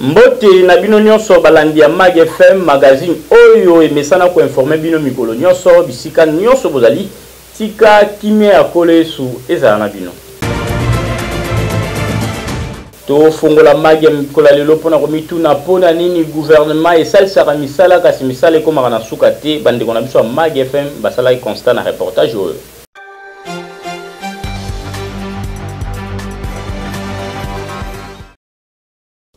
Mbote na bino nyonso balandi ya Mag FM magazine oyo emesana ko informer bino mikolo nyonso bisika nyonso bozali tika kimia ya kolesu ezala na bino. To fongola Mag mikola lelo pona komituna pona nini gouvernement esalisa misala kasi misala komaka na suka te bande kona biso Mag FM basala constant na reportage oyo.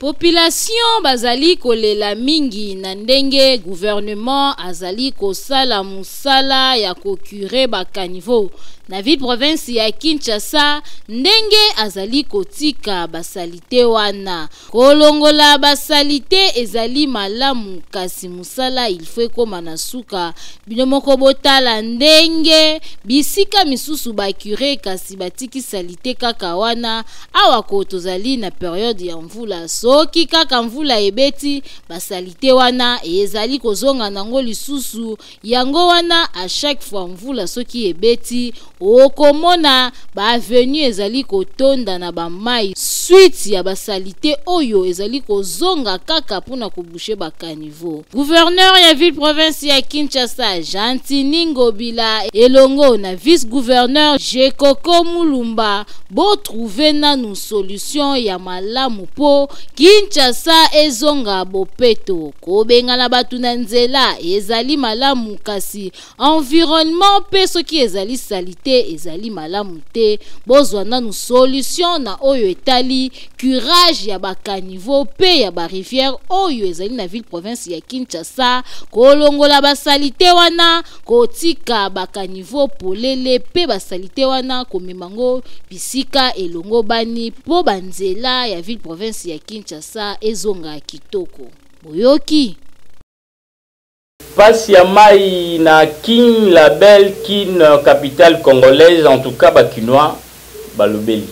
Population bazali kolela mingi na ndenge gouvernement azali kosala musala ya kokure bakanivo na ville province ya Kinshasa ndenge azali kotika basalite wana kolongola basalite ezali malamu kasi musala il faut koma na suka bino moko botala ndenge bisika misusu bakure kasi batiki salite kaka wana awa ko tozali na periode ya mvula soki kaka mvula ebeti basalite wana ezali kozonga nango lisusu yango wana a chaque fois mvula soki ebeti okomona ba avenue ezali kotonda na ba mai suite ya basalite oyo ezali kozonga kaka pona kobushe ba caniveau. Gouverneur ya ville province ya Kinshasa Jantini Ngobila elongo na vice gouverneur Jekoko Mulumba bo trouver nanu solution ya malamu po Kinshasa ezonga bopeto kobengana batu na nzela ezali malamu kasi environnement pe soki ezali salite ezali malamu te bozwa nanu solution na oyo etali curage ya bakaniveau pe ya ba rivière oyo ezali na ville province ya Kinshasa kolongola basalite wana kotika bakaniveau polele pe basalite wana komemango bisika elongo bani po banzela ya ville province ya Kinshasa ezonga kitoko boyoki. Passe ya mai na Kin, la belle Kin, capitale congolaise, en tout cas bakinois, balobeli.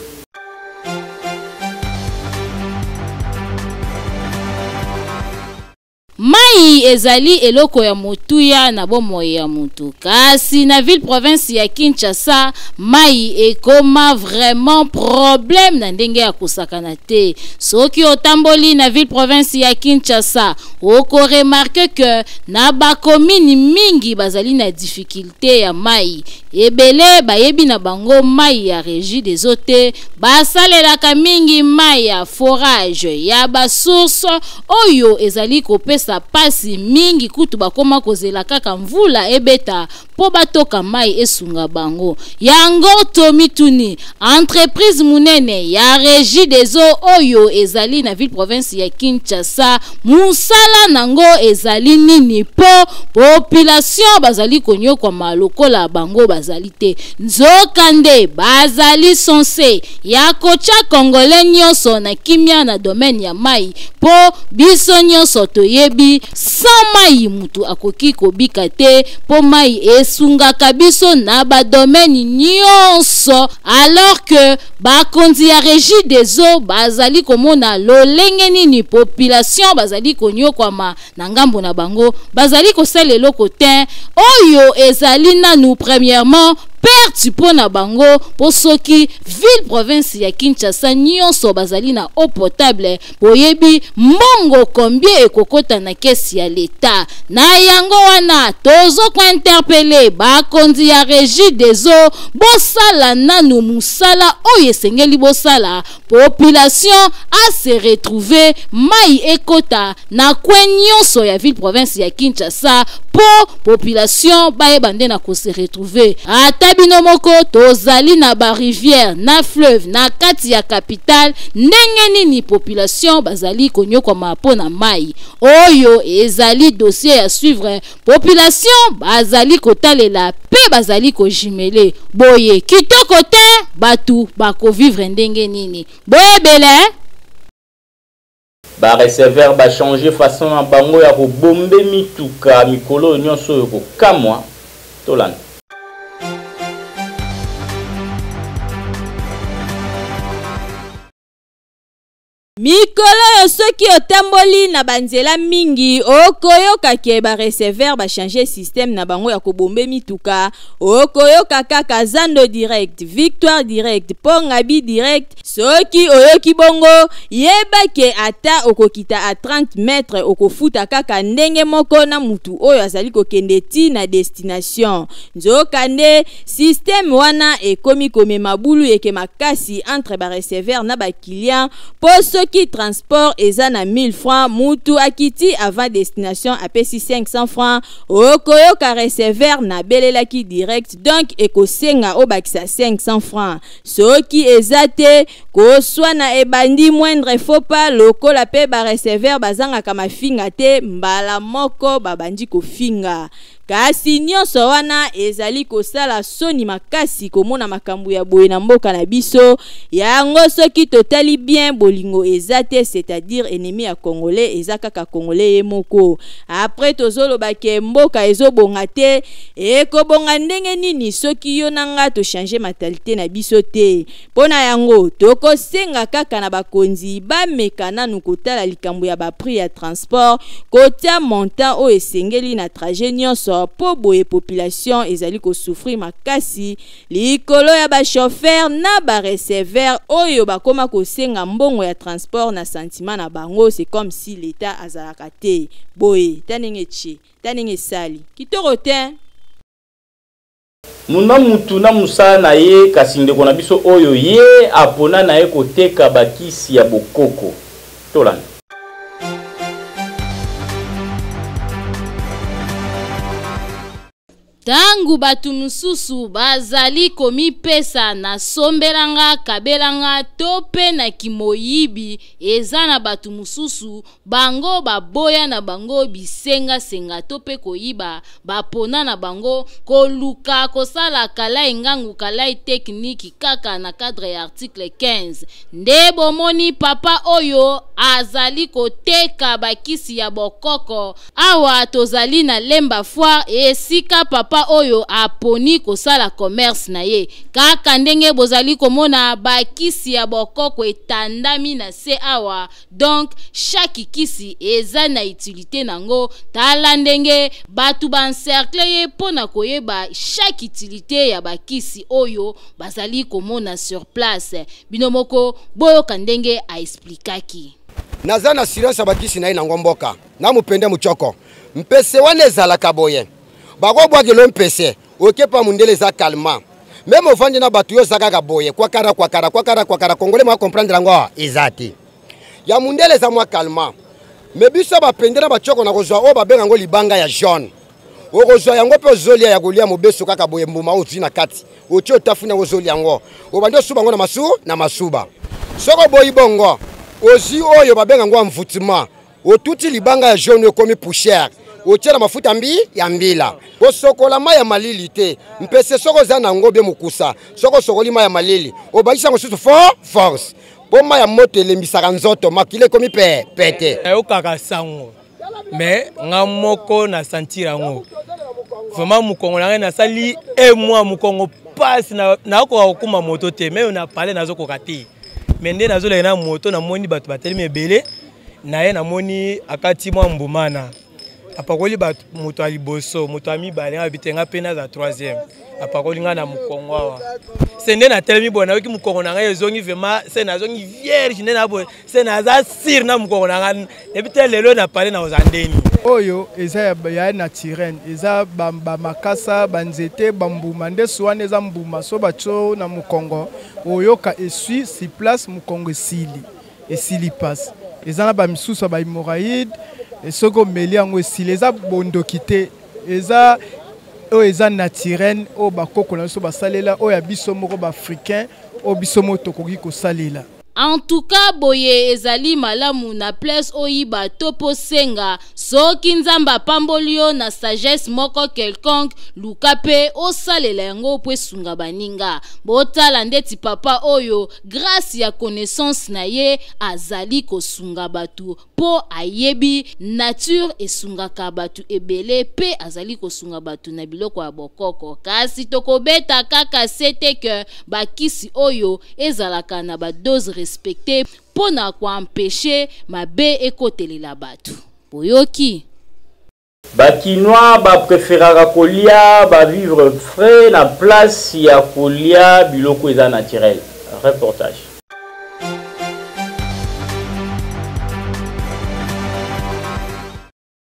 Mai ezali eloko ya motuya na bomo ya mutu kasi na ville province ya Kinshasa mai ekoma vraiment problème na ndenge ya kusakana te soki otamboli na ville province ya Kinshasa oko remarque que na ba commune mingi bazali na difficulté ya mai ebele bayebi na bango mai ya régie des eaux te basalelaka mingi mai ya forage ya ba source oyo ezali kopesa pasi mingi kutu bakoma kozela kaka mvula ebeta po batoka mai esunga bango yango tomituni entreprise munene ya régie des eaux oyo ezali na ville province ya Kinshasa musala nango ezali nini po population bazali konyokwa malokola bango bazali te nzokande bazali sonse ya kocha congolais nyonso na kimia na domaine ya mai po biso nyonso toyebi sans mai mutu akoki kobika te po mai esungaka biso na ba domaine nyonso alors que bakonzi ya régie des eaux bazali komona lolenge nini population bazali konyokwama na ngambo na bango bazali kosala eloko te oyo ezali nanu premièrement perte pona bango po soki ville province ya Kinshasa nyonso bazali na eau potable boyebi mbongo combien ekokota na kesi ya l'État na yango wana tozo ko interpeller bakonzi ya régie des eaux bosala nanu musala oyo esengeli bosala population a se retrouver mai ekota na kwen nyonso ya ville province ya Kinshasa po population bayebande na ko se retrouver ata bino moko tozali na ba rivière na fleuve na kati ya capitale ndenge nini population bazali konyokwa mapo na mai oyo ezali dossier ya suivre population bazali kotalela pe bazali kojimele boye kitoko te batu bako vivre ndenge nini boyebele ba receveur ba changer façon na bango ya ko bombe mituka mikolo nyonso yo ko kamwa tolanda. Mikolo soki otamboli na banzela mingi okoyoka ke ba receveur ba changer système na bango ya kobombe mituka okoyoka kaka Zando direct, Victoire direct, Pongabi direct. Soki oyoki bongo yeba ke ata okokita a 30 mètres okofuta kaka ndenge moko na mutu oyo azali kokende ti na destination. Nzokande système wana ekomi komema bulu eke makasi entre ba receveur na ba client poso qui transport eza na 1000 francs mutu akiti avant destination apesi 500 francs okoyoka receveur na belelaki direct donc ekosenga obakisa 500 francs soki ezate koswa na ebandi moindre faut pas lokola pe ba receveur bazanga kama finga te mbala moko babandi kofinga. Kasi nyonso wana ezali kosala soni makasi komona makambo ya boye na mboka na biso yango soki totali bien bolingo ezate c'est-à-dire ennemi ya congolais ezaka congolais ye moko après tozolo bake mboka ezobonga te ekobonga ndenge nini soki yo nanga to changer mentalité na biso te pona yango tokosenga kaka na bakonzi bameka nanu kotala likambo ya ba prix ya transport kotia montant o esengeli na trajet nyonso po boye population ezali ko souffrir makasi likolo ya ba chauffeur na ba receveur oyo bakoma kosenga mbongo ya transport na sentiment na bango c'est comme si l'état azalaka te boye tanenge sali kitoko te muna mutu na musala na ye kasi ndeko na biso oyo ye apona na ye koteka bakisi ya bokoko tolanda. Tangu batu mususu bazali komi pesa na sombelanga kabelanga tope na kimoyibi eza na batu mususu bango baboya na bango bisenga senga tope koyiba bapona na bango koluka kosala kalai ngangu kalai tekniki kaka na cadre ya article 15 nde bomoni papa oyo azali koteka bakisi ya bokoko awa tozali na lemba foire esika papa oyo aponi kosala commerce na ye kaka ndenge bozali komona bakisi ya bokoko etandami na se awa donc chaque kisi eza na utilité nango tala ndenge batu bancercle ye pona koyeba chaque utilité ya bakisi oyo bazali komona sur place binomoko boyoka ndenge a explikaki naza na assurance bakisi na ye nango mboka na mupende muchoko mpese wana ezalaka boye bako bwakelo mpese okepa mundele za calmant même ovandi na batu yo zakaka boye kwa kara congolais mwa comprendre ngo ezati ya mundele za mwa calmant me biso bapendela bachoko na kozwa o babenga ngo libanga ya jaune okozwa yango pe ozolia ya kolia mobeso kaka boye mbuma ozwi na kati otie otafuna ozolia yango obandi osuba ngo na masuba soko boyi bongo ozi oyo babenga ngo mvutima otuti libanga ya jaune ekomi poussière otia na mafuta ya mbila osokola mai ya malili te mpese soko za nango be mukusa soko sokoli mai ya malili obakisa ngo susu force boma ya moto elembisaka nzoto makile ekomi pete ayokaka sango mais nga moko na sentira ngo vraiment mukongo na na sali moi mukongo passe na ko kuma moto te mais on a parlé nazo ko kati mais nde nazo le na moto na moni batu batelemi ebele na ye na moni akati mwa mbumana apakoli batu moto aliboso moto amibale abitenga pena za 3e apakoli nga na mukongo awa sende na telemi bona oki mukongo na nga ezongi vraiment c'est na zongi vierge nde na bo c'est na za sir na mukongo na nga ebite lelo na parler na ozandeni oyo eza ya naturel eza ba makasa banzete bambuma nde soane eza mbuma so bacho na mukongo oyoka esui si place mukongo esili passe eza na ba misusu ba hémorroïde esoko meli yango esili eza bondokite eza o eza naturel o bakoko na so basalela o ya biso moko ba africain o biso moto koki kosalela. En tout cas, boye ezali malamu na place oyiba topo senga soki nzamba pambolio na sagesse moko quelconque lukape osalela yango po sunga baninga botala ndeti papa oyo grâce ya connaissance na ye azali kosunga batu po ayebi nature esungaka batu ebele pe azali kosunga batu na biloko ya bokoko kasi tokobeta kaka sete que bakisi oyo ezalaka na ba dose respecté pona koempêcher mabe ekotelela batu. Boyoki Bakinois préférera kolia vivre frais na place ya kolia biloko eza naturel. Reportage.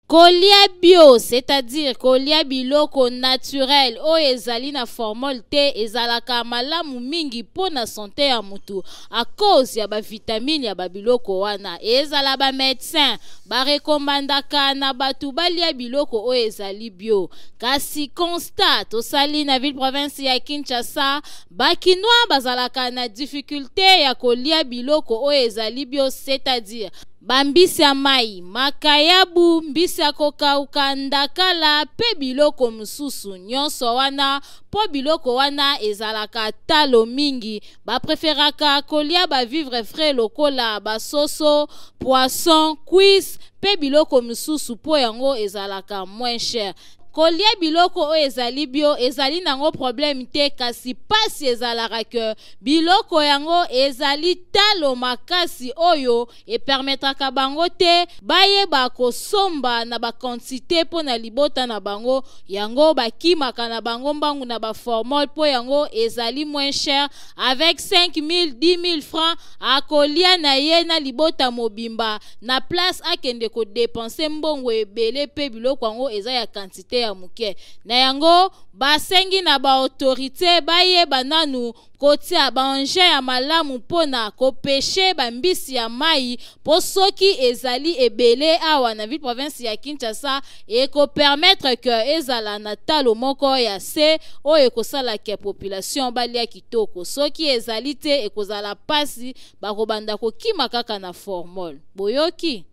Kolia bio, c'est-à-dire kolia biloko naturel o ezali na formol te ezalaka malamu mingi po na santé ya mutu à cause ya ba vitamine ya ba biloko wana ezala ba médecin ba rekomandaka na batu balia biloko o ezali bio. Kasi constat osali na ville province ya Kinshasa bakinois bazalaka na difficulté ya kolia biloko o ezali bio, c'est-à-dire bambisi ya mai, makayabu, mbisi ya kokauka, ndakala, pe biloko mususu nyonso wana, po biloko wana ezalaka talo mingi, preferaka kolia vivre frais lokola basoso, poisson, cuisse, pe biloko mususu po yango ezalaka moins cher. Kolia biloko o ezali bio ezali nango problème te, kasi pasi ezalaka ke biloko yango ezali talo makasi oyo e permetaka bango te bayeba kosomba na ba quantité po na libota na bango yango bakimaka na bango mbangu na ba formol po yango ezali moins cher avec 5 000 10 000 francs a kolia na ye na libota mobimba na place akende ko dépenser mbongo ebele pe biloko yango eza ya quantité muke. Na yango basengi na ba autorité bayeba nanu kotia banje ya malamu pona kopeshe bambisi ya mai po soki ezali ebele awa na ville province ya Kinshasa e ko permettre que ezala na talo moko ya se o ekosala ke population balia kitoko soki ezali te ekozala pasi bakobanda kokima kaka na formol. Boyoki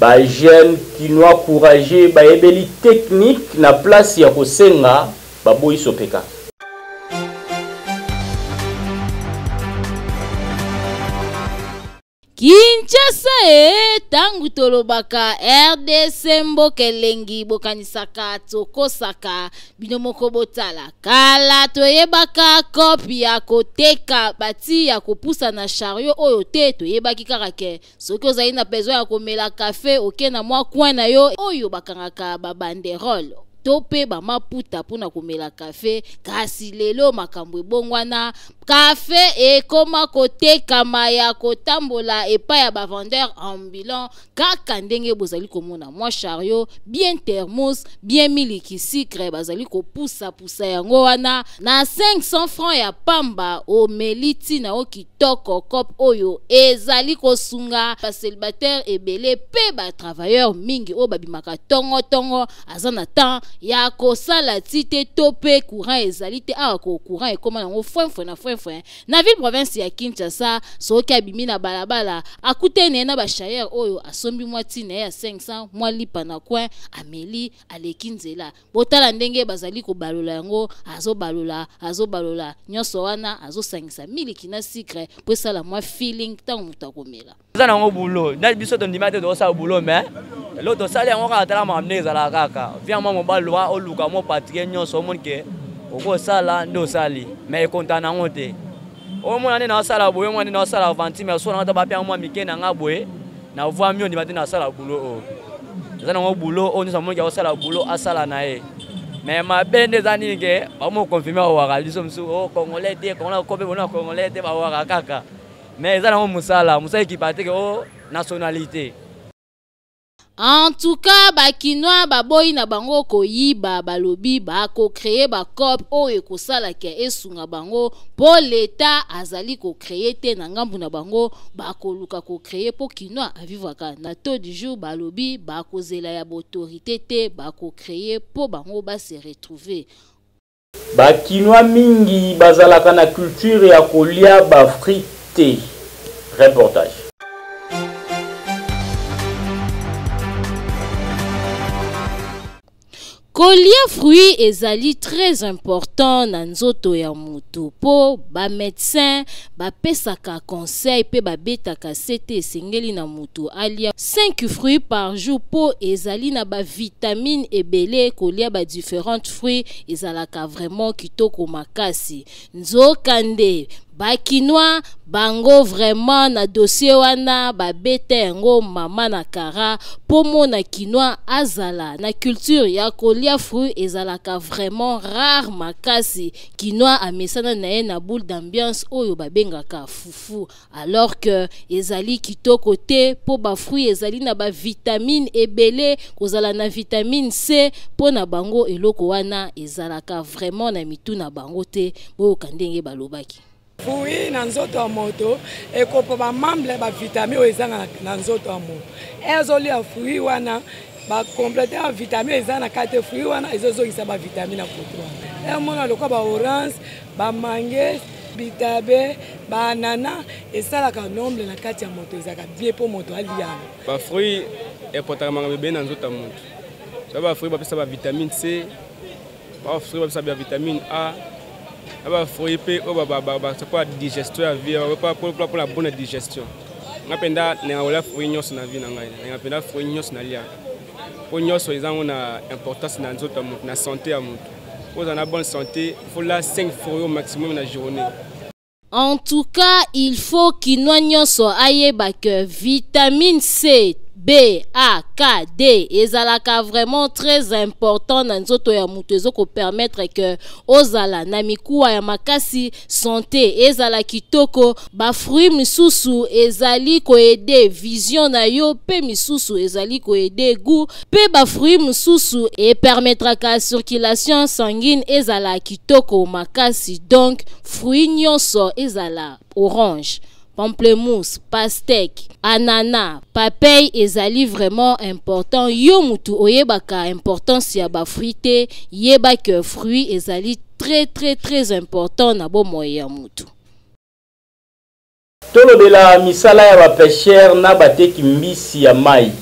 Ba jeune kinois courageux ba ebeli technique na place ya kosenga baboyi sopeka. Kinshasa tangu tolobaka RDC mbokelengi bokanisaka tokosaka binomoko botala kala toyebaka kopi ya koteka bati ya kopusa na chariot oyo te toyebaki kaka ke soki ozali na besoin ya komela kafe oke na mwa coin na yo oyo bakangaka ba banderole tope ba maputa pona komela kafe, kasi lelo makambo ebongwana kafe ekoma kotekama ya kotambola epa ya ba vendeur ambulant kaka ndenge bozali komona mwa chariot bien thermos bien miliki sucre bazali kopusa pusa yango wana na 500 francs ya pamba o meliti na o kitoko kop oyo ezali kosunga ba célibataire ebele pe ba travailleur mingi o babimaka tongo azana temps ya kosala tite tope courant ezali te awa ko courant ekoma nango fwen na ville province ya Kinshasa soki abimi na balabala akutene na ba chayer oyo asombi mwati na ya 500 mwa lipa na coin ameli aleki nzela botala ndenge bazali kobalola yango azobalola nyonso wana azosangisa miliki na sucre po sala mwa feeling tango muta komela za nango boulot na biso to ndima te do sa boulot mais l'autre sali yango ka tala mamne za kaka vient moi mobalo wa oluka mo patrie nyonso monke oko sala ndo sali mais konta nango te o mona ne na sala boye mona ne na sala avanti mais so na ta ba pia mo mike na nga boye na voix mieux ndima te na sala boulot o za nango boulot o ni sa monke o sala boulot asala na e mais ma bende za ni ke ba mo confirmer o waka liso msu o congolais te congolais ko be bona congolais te ba waka kaka mais za nango musala ki patike o nationalité. En tout cas, bakinois baboyi na bango koyiba balobi bako créer ba cop oyo kosala ke esunga bango po l'état azali ko créer te na ngambu na bango bako luka ko créer po kinois avivaka na taux du jour balobi bako zela ya autorité te bako créer po bango ba se retrouver. Bakinois mingi bazalaka na culture ya kolia ba frité. Reportage. Kolia fruit ezali très important na nzoto ya mutu po ba médecin ba pesaka conseil pe ba betaka sete esengeli na mutu alia 5 fruits par jour po ezali na ba vitamine ebele kolia ba différents fruits ezalaka vraiment kitoko makasi nzokande bakinois bango vraiment na dossier wana babete yango mama na kara pomo na kinois azala na culture ya kolia fruit ezalaka vraiment rare makasi kinois amesana na ye na boule d'ambiance oyo babengaka fufu alors que ezali kitoko te po ba fruit ezali na ba vitamine ebele kozala na vitamine C po na bango eloko wana ezalaka vraiment na mitu na bango te bo kandenge balobaki. Fruit na nzoto ya moto ekopo ba membre ba vitamine ezanga na nzoto ya moto ezoli ya fruit wana ba compléter en vitamine ezanga na kate fruit wana ezozongisa ba vitamine na poto wana mona lokwa ba orange ba mangue bitabe ba nana esalaka nombre na kati ya moto ezaka bien po moto alia ba fruit epotaka manga bebe na nzoto ya moto so ba fruit ba pesa ba vitamine C ba fruit ba pesa ba vitamine A aba fruit pe o ba c'est quoi digestion ya vie pour la bonne digestion ngapenda na wala fruit nyos na vie na ngai ngapenda fruit nyos na lia po nyos ezango na importance na nzoto ya na santé ya moto pour en bonne santé faut la 5 fruits au maximum na journée. En tout cas, il faut kinois nyonso ayeba que vitamine C, B, A, K, D ezalaka vraiment très important na nzoto ya mutu ezoko permettre que ozala na mikuwa ya makasi santé ezala kitoko ba fruit misusu ezali ko aider vision na yo pe misusu ezali ko aider goût pe ba fruit misusu et permettra ka circulation sanguine ezala kitoko makasi donc fruit nyonso ezala orange pamplemousse, pastèque, ananas, papaye ezali vraiment important. Yo mutu oyebaka importance ya ba fruité, yeba que fruit ezali très important na bo moya mutu. Tolo de la misala ya ba pêcheur na bateki mbisi ya mai.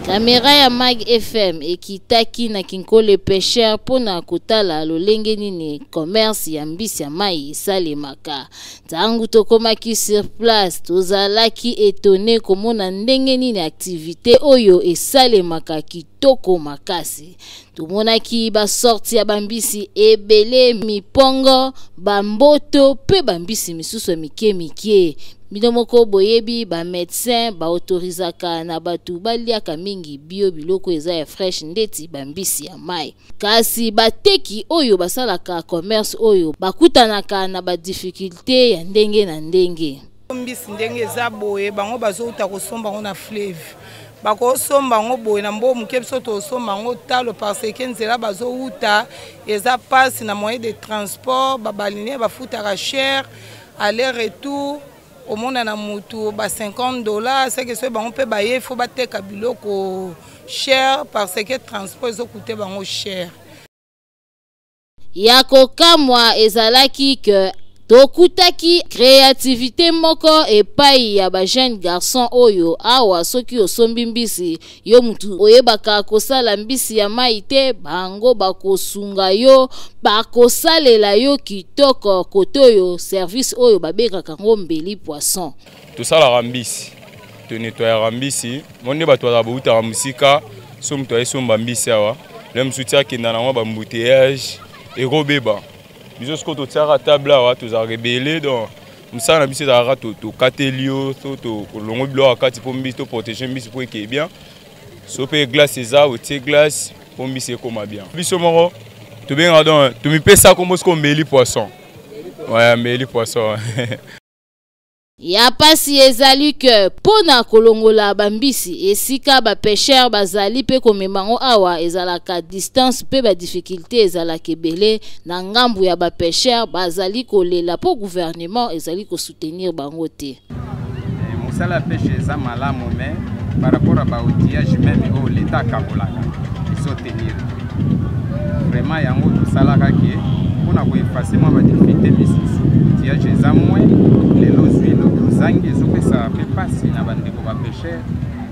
Caméra ya Mag FM ekitaki na kinkole pêcheur pona kotala lolenge nini commerce ya mbisi ya mai esalemaka. Tangu tokomaki sur place tozalaki étonné komona ndenge nini activité oyo esalemaka kitoko makasi. Tumonaki ba sorti ya bambisi ebele mipongo bamboto pe bambisi misusu mike. Midomoko boyebi ba médecin ba autorisaka na batu baliaka mingi bio biloko eza ya fresh ndeti bambisi ya mai. Kasi bateki oyo basalaka commerce oyo bakutanaka na ba difficulté ya ndenge na ndenge. Mbisi ndenge eza boye bango bazouta kosomba ngo na fleuve. Bako somba ngo boye na mbo muke biso to somba ngo talo parce que nzela bazouta eza passe na moyen de transport babaline bafutaka cher aller-retour au monde na mutu ba $50 c'est que ce bango pe baye faut bateka biloko cher parce que transport zo coûter bango cher. Yako kamwa ezalaki que tokutaki créativité moko epai ya ba jeune garçon oyo awa soki osombi mbisi yo mutu oyebaka kosala mbisi ya mai te bango bakosunga yo bakosalela yo kitoko kotoyo service oyo babekaka ngo mbeli poisson tosalaka mbisi tonetoyaka mbisi monde bato bazabouta musika so mutu ayesomba mbisi awa le musuti akenda nango bambouteillage ekobeba biso siko totiaka table awa toza rebele donc mosala na biso ezalaka tokateli yo so tolongo biloko akati mpo mbisi toprotege mbisi mpo ekeye bien so mpe glace eza otie glace mpo mbisi ekoma bien biso moko tobengaka donc tomipesa kombo siko mbeli poisson ouais mbeli poisson ya pasi ezali que pona kolongola bambisi esika ba pêcheur bazali pe komemango awa ezalaka distance pe ba difficulté ezalaka ebele na ngambu ya ba pêcheur bazali kolela po gouvernement ezali ko soutenir bango te. Mosala pêche eza malamu mais par rapport à ba outillage même au l'état kabolaka soutenir vraiment yango tosalaka ke pona ko effacer ma ba difficulté misusu outillage eza moins lelo zwilo zangi ezopesa pe pasi na bandeko ba pêcheur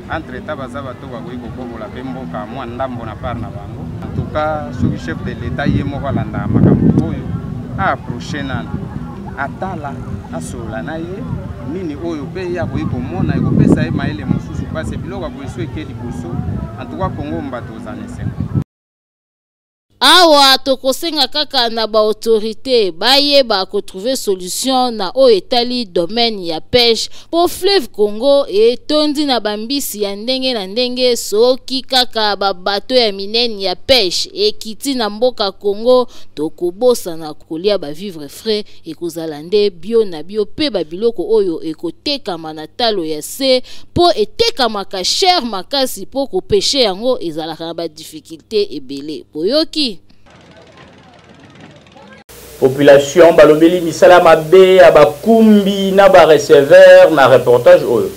entre temps baza bato bakoki kobobola pe mboka mwa ndambo na part na bango en tout cas soki chef de l'état ye moko alanda makambo oyo approche nana atala asola na ye nini oyo pe ya koki komona ekopesa ye mayele mosusu parce que biloko boyeso eke liboso en tout cas Congo mbato ozana esengo. Awa tokosenga kaka na ba autorité bayeba ko trouver solution na o etali domaine ya pêche pour fleuve Congo et tondi na bambisi ya ndenge na ndenge soki kaka ba bato ya minene ya pêche ekiti na mboka Congo tokobosa na kolia ba vivre frais et kozala nde bio na bio pe ba biloko oyo ekotekama na talo ya se po etekama ka cher makasi po ko pêcher yango ezalaka na ba difficulté ebele boyoki. Population balobeli misala mabe abakumbi na ba receveur na reportage oyo.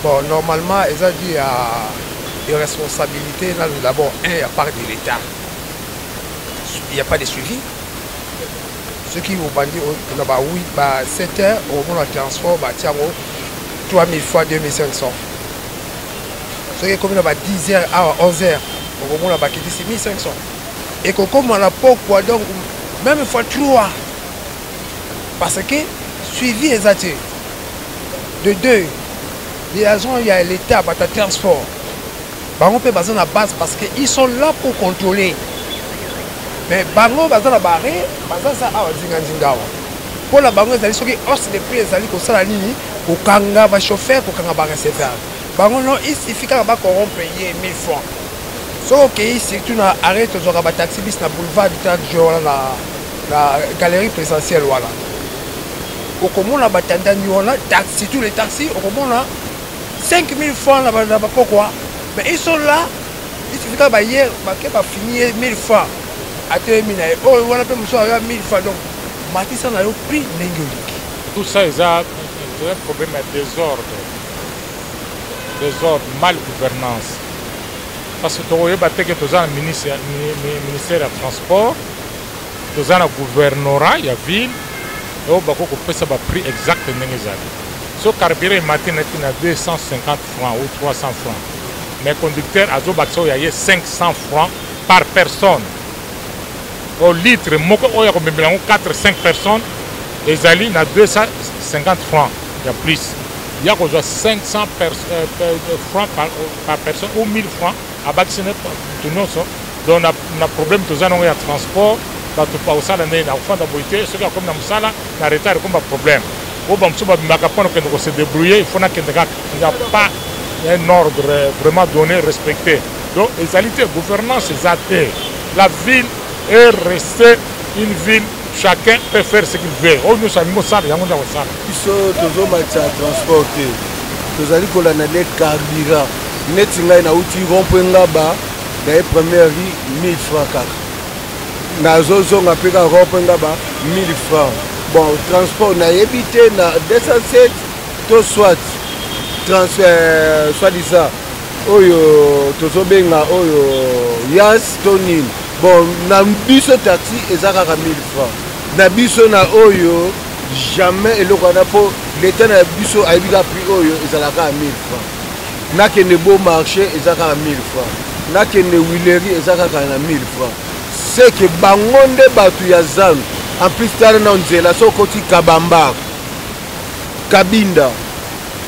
Bon, normalement, ils ont dit des responsabilités. D'abord, il y a part de l'État. Il n'y a pas de suivi. Ceux qui vont dire, oui, 7 heures, au moins le transport, 3000 fois 2500. Ceux qui ont 10 heures à 11 heures, au moins c'est 1500. Et comme on n'a pas quoi, donc, même fois 3. Parce que suivi est attiré. De 2. Il y a l'État, le transport. On peut baser la base parce qu'ils sont là pour contrôler. Mais bango baza la barre, baza ça a zinga. Pour la bango ils sont hausse de prix ils ko sala nini ko kanga ba chauffeur ko kanga ba receveur. Bango non il suffit ka ba payer 1000 francs. So OK surtout na arrête to ba taxi bis na boulevard du 30 jours la galerie présidentielle voilà. Au komona ba tandani on a taxi tous les taxis au komona 5000 francs là pourquoi? Mais ils sont là, il suffit que hier ba finir 1000 francs. Oh, on a fait 1000 fois donc Matissa n'a pris n'engolique. Tout ça est un problème de désordre, mal gouvernance. Parce que tu vois que tu as un ministère de transport, tu as un gouvernorat, il y a ville, et tu as ça prix exact de n'engolique. Ce carburant matin est à 250 francs ou 300 francs, mais le conducteur a 500 francs par personne. Au litre, 4-5 personnes, les alliés ont 250 francs, il y a plus. Il y a 500 francs par personne ou 1000 francs à vacciner tout le monde. Donc, on a un problème de transport, on a un problème. On se débrouiller, il faut qu'il n'y a pas un ordre vraiment donné, respecté. Donc, les alliés, la gouvernance, les athées, la ville, et rester une ville, chacun peut faire ce qu'il veut. Nous sommes ça, il y a un ça. Ils sont transportés. Nous allons qu'on a des carburants. Nous avons des premières vie 1000 francs. Nous avons appelé 1000 francs. Bon, transport, on a évité 207, tout soit disant, Yas, Tonin. Bon, na biso taxi ezaka 1000 francs. Na biso na oyo jamais eloko na po l'état na biso aibika prix oyo ezalaka 1000 francs. Na kende beau marché ezaka 1000 francs. Na kende Willery ezaka na 1000 francs. C'est que bangonde batu ya zanu en plus tard na nzela so koti Kabamba. Kabinda.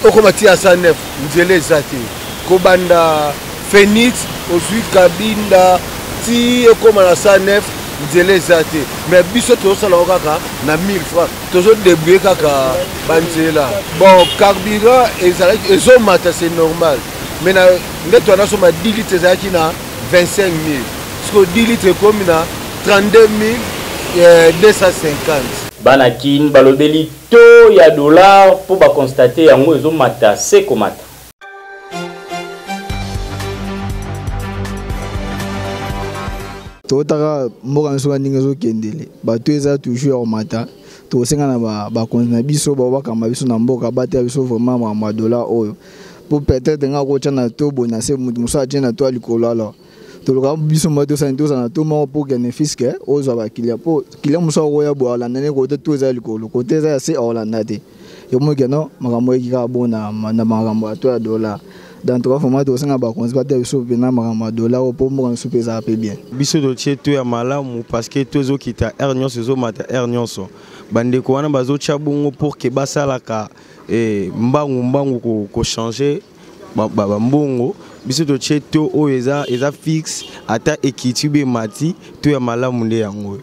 Okomati ya 109 nzela ezate. Kobanda Phoenix ozui Kabinda si comme à la 109 zélezate mais biso to sala okaka na 1000 francs to zo débrouiller kaka banzela bon carburant ezo mata c'est normal mais na ndeto na soma 10 litres ezaki na 25000 parce que 10 litres comme na 32250 banakin balobeli to ya dollar pour ba constater yango ezo mata c'est komata. Totaka mboka nso ndinga zo kendele bato eza toujours au matin to senga na ba konzina biso ba kamba biso na mboka bata biso vraiment ma dollar oyo pour peut-être nga ko tshana to bona se musa tshana to alikolo alors to loka biso mo to sa na to mo pour bénéfice que ozo ba kilia po kilia musa ko ya bo ala nane ko to za alikolo ko te za se olanda te yo mo geno makambo ekika bona na makambo to ya dollar. Dans trois formats de 5 ans, on se bat sur le dollar pour me souper ça bien. Biso dossier tout est malade parce que tous ceux qui t'a ernion ce matin ernion so. bandeko wana bazotia bongo pour que basalaka mbangu ko changer mbongo biso totie to oyo eza fixe ata ekitibe mati to ya malamu nde yango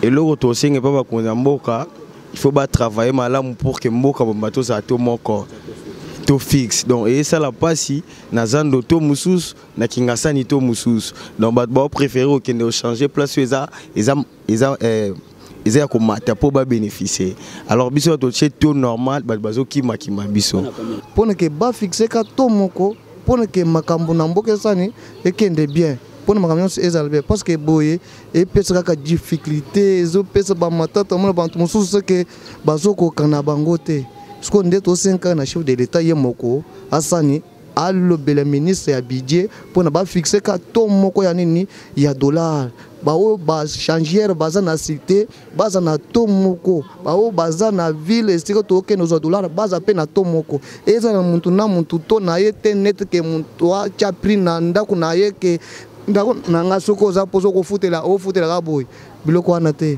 eloko tosenge mpa bakonzi ya mboka il faut travailler malamu pour que mboka bato za to moko to fixe donc esala pasi na zando to mususu na kingasani to mususu donc bato préférer okende changer place eza ya komata po ba bénéficier alors biso totie to normal bato bazokima biso pona ke ba fixe ka to moko pona ke makambo na mboka sani ekende bien pona makambo nyonso ezala bien parce que boye epesa kaka difficulté ezopesa bamatata mona bantu mosusu ke bazokoka na bango te siko nde tosenka na chef de l'état ye moko asani alobela ministre ya budget pona ba fixe ka to moko ya nini ya dollar bao ba changière baza na cité baza na to moko bao baza na ville siko to ke nos dollars baza pe na to moko eza na muntu to na ye te net ke muntu a cha prix na ndako na ye ke ndako na ngasoko za poso ko futela ka boy biloko wana te.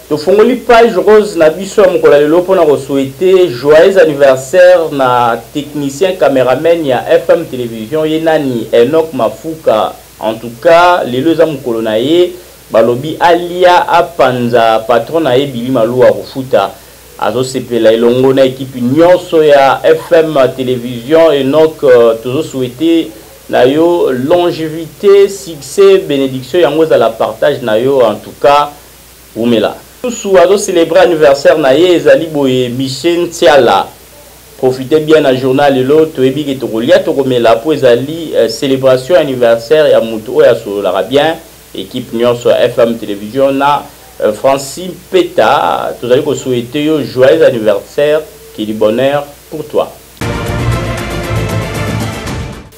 Tofungoli page rose na biso ya mokolo lelo pona ko souhaiter joyeux anniversaire na technicien caméraman ya FM télévision yenani Enoch Mafuka. En tout cas lelo za mokolo na ye balobi alia apanza patron na ye Bibi Malua Rufuta azo sepela elongo na équipe nyonso ya FM télévision Enoch tozo souhaiter na yo longévité succès bénédiction yango za la partage na yo en tout cas umela sous à célébrer anniversaire na ye ezali boye Michel Tiala profitez bien na journal lelo toyebi ke tokolia tokomela po ezali célébration anniversaire ya mutu oya solola bien équipe nyonso FM télévision na Francine Peta tozali ko souhaiter yo joyeux anniversaire qui du bonheur pour toi.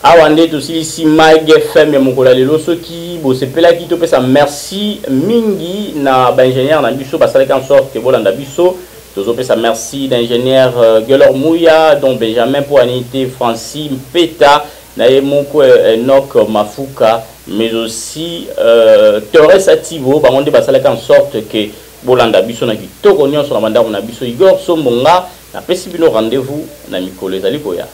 Awande tosilisi Mag FM ya mokolo lelo soki bosepela ki topesa merci mingi na ba ingénieur na biso basalaka en sorte que bolanda biso tozopesa merci d'ingénieur Gelor Mouya dont Benjamin pour anité Francine Peta na moko Enoch Mafuka mais aussi Torres Ativo bangonde basalaka en sorte que bolanda biso na kitoko nyonso na bandako na biso Igor Sombonga na pesi bino rendez-vous na mikolo ezali koya.